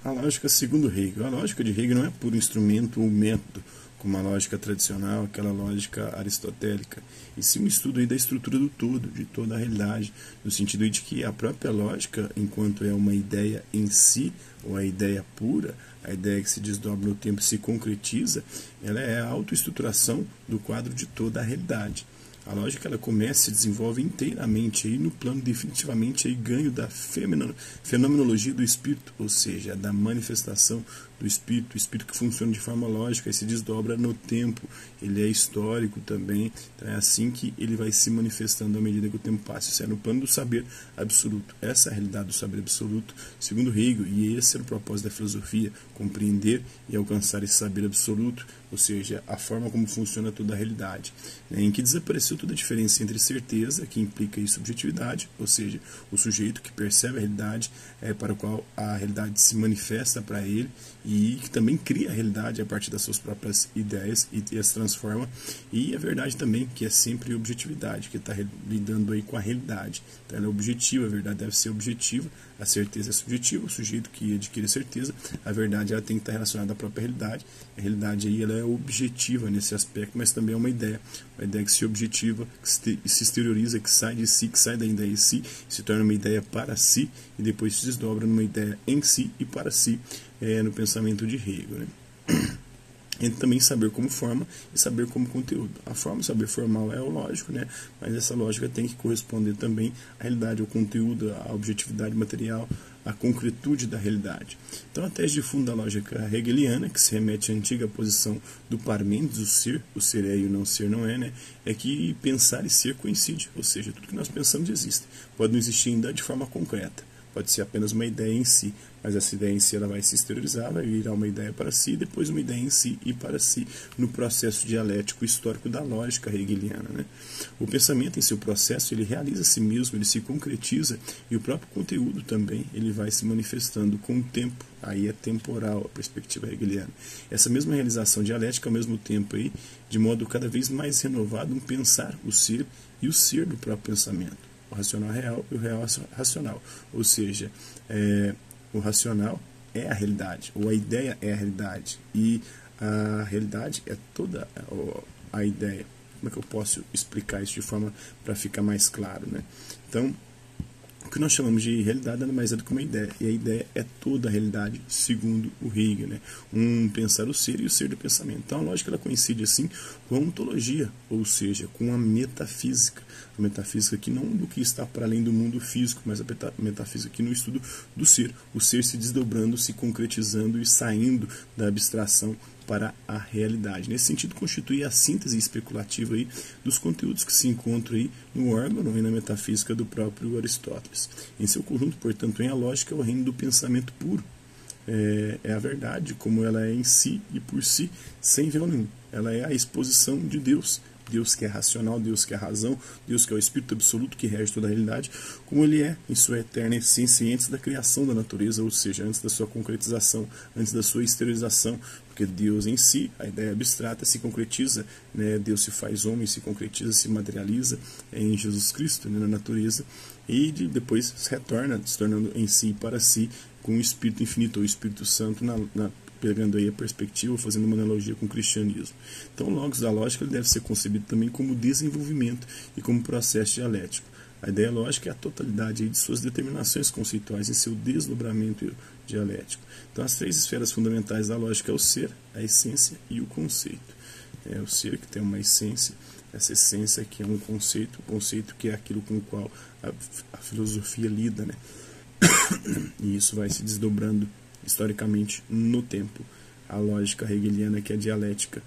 A lógica segundo Hegel. A lógica de Hegel não é puro instrumento ou método, como a lógica tradicional, aquela lógica aristotélica, e sim um estudo aí da estrutura do todo, de toda a realidade, no sentido de que a própria lógica, enquanto é uma ideia em si, ou a ideia pura, a ideia que se desdobra no tempo e se concretiza, ela é a autoestruturação do quadro de toda a realidade. A lógica ela começa e se desenvolve inteiramente aí no plano definitivamente aí ganho da fenomenologia do espírito, ou seja, da manifestação do espírito, o espírito que funciona de forma lógica e se desdobra no tempo, ele é histórico também, então é assim que ele vai se manifestando à medida que o tempo passa. Isso é no plano do saber absoluto. Essa é a realidade do saber absoluto, segundo Hegel, e esse era o propósito da filosofia, compreender e alcançar esse saber absoluto, ou seja, a forma como funciona toda a realidade, né, em que desapareceu toda a diferença entre certeza, que implica subjetividade, ou seja, o sujeito que percebe a realidade, para o qual a realidade se manifesta para ele, e que também cria a realidade a partir das suas próprias ideias e as transforma, e a verdade também, que é sempre objetividade, que está lidando aí com a realidade. Então ela é objetiva, a verdade deve ser objetiva, a certeza é subjetiva, o sujeito que adquire a certeza, a verdade ela tem que estar relacionada à própria realidade, a realidade aí ela é objetiva nesse aspecto, mas também é uma ideia que se objetiva, que se exterioriza, que sai de si, que sai da ideia em si, se torna uma ideia para si, e depois se desdobra numa ideia em si e para si, no pensamento de Hegel, né? Entre também saber como forma e saber como conteúdo. A forma, o saber formal é o lógico, né? Mas essa lógica tem que corresponder também à realidade, ao conteúdo, à objetividade material, à concretude da realidade. Então a tese de fundo da lógica hegeliana, que se remete à antiga posição do Parmênides, o ser é e o não ser não é, né? É que pensar e ser coincide, ou seja, tudo que nós pensamos existe. Pode não existir ainda de forma concreta. Pode ser apenas uma ideia em si, mas essa ideia em si ela vai se exteriorizar, vai virar uma ideia para si, depois uma ideia em si e para si, no processo dialético histórico da lógica hegeliana, né? O pensamento em seu processo, ele realiza a si mesmo, ele se concretiza, e o próprio conteúdo também, ele vai se manifestando com o tempo, aí é temporal a perspectiva hegeliana. Essa mesma realização dialética, ao mesmo tempo, aí, de modo cada vez mais renovado, um pensar o ser e o ser do próprio pensamento. O racional real e o real racional. Ou seja, o racional é a realidade, ou a ideia é a realidade, e a realidade é toda a ideia. Como é que eu posso explicar isso de forma para ficar mais claro, né? Então, o que nós chamamos de realidade nada mais é do que uma ideia, e a ideia é toda a realidade, segundo o Hegel, né? Pensar o ser e o ser do pensamento. Então a lógica ela coincide assim com a ontologia, ou seja, com a metafísica que não do que está para além do mundo físico, mas a metafísica aqui no estudo do ser, o ser se desdobrando, se concretizando e saindo da abstração para a realidade. Nesse sentido, constitui a síntese especulativa aí dos conteúdos que se encontram aí no órgão e na metafísica do próprio Aristóteles. Em seu conjunto, portanto, a lógica é o reino do pensamento puro. É a verdade como ela é em si e por si, sem véu nenhum. Ela é a exposição de Deus. Deus que é racional, Deus que é razão, Deus que é o Espírito absoluto que rege toda a realidade, como ele é em sua eterna essência antes da criação da natureza, ou seja, antes da sua concretização, antes da sua exteriorização, porque Deus em si, a ideia abstrata, se concretiza, né? Deus se faz homem, se concretiza, se materializa em Jesus Cristo, né? Na natureza, e depois se retorna, se tornando em si e para si, com o Espírito infinito, ou o Espírito Santo, pegando aí a perspectiva, fazendo uma analogia com o cristianismo. Então, o logos da lógica ele deve ser concebido também como desenvolvimento e como processo dialético. A ideia lógica é a totalidade aí de suas determinações conceituais em seu desdobramento dialético. Então, as três esferas fundamentais da lógica é o ser, a essência e o conceito. É o ser que tem uma essência, essa essência que é um conceito, o conceito que é aquilo com o qual a filosofia lida, né? E isso vai se desdobrando historicamente no tempo. A lógica hegeliana, que é dialética,